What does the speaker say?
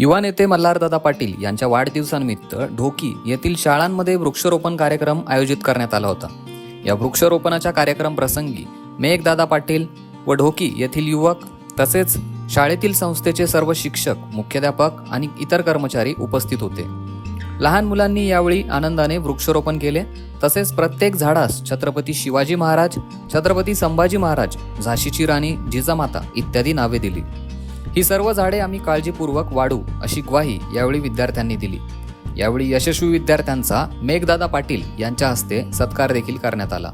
युवा नेते मल्हारदादा पाटील यांच्या वाढदिवसानिमित्त ढोकी येथील शाळांमध्ये वृक्षारोपण कार्यक्रम आयोजित करण्यात आला होता। या वृक्षारोपणाच्या कार्यक्रम प्रसंगी मेघदादा पाटील व ढोकी येथील युवक तसेच शाळेतील संस्थेचे सर्व शिक्षक, मुख्याध्यापक आणि इतर कर्मचारी उपस्थित होते। लहान मुलांनी यावेळी आनंदाने वृक्षारोपण केले। तसेच प्रत्येक झाडास छत्रपती शिवाजी महाराज, छत्रपती संभाजी महाराज, झाशीची राणी जिजामाता इत्यादी नावे दिली। ही सर्व झाडे आम्ही काळजीपूर्वक वाढू अशी ग्वाही यावेळी विद्यार्थ्यांनी दिली। यावेळी यशस्वी विद्यार्थ्यांचा मेघदादा पाटील यांच्या हस्ते सत्कार देखील करण्यात आला।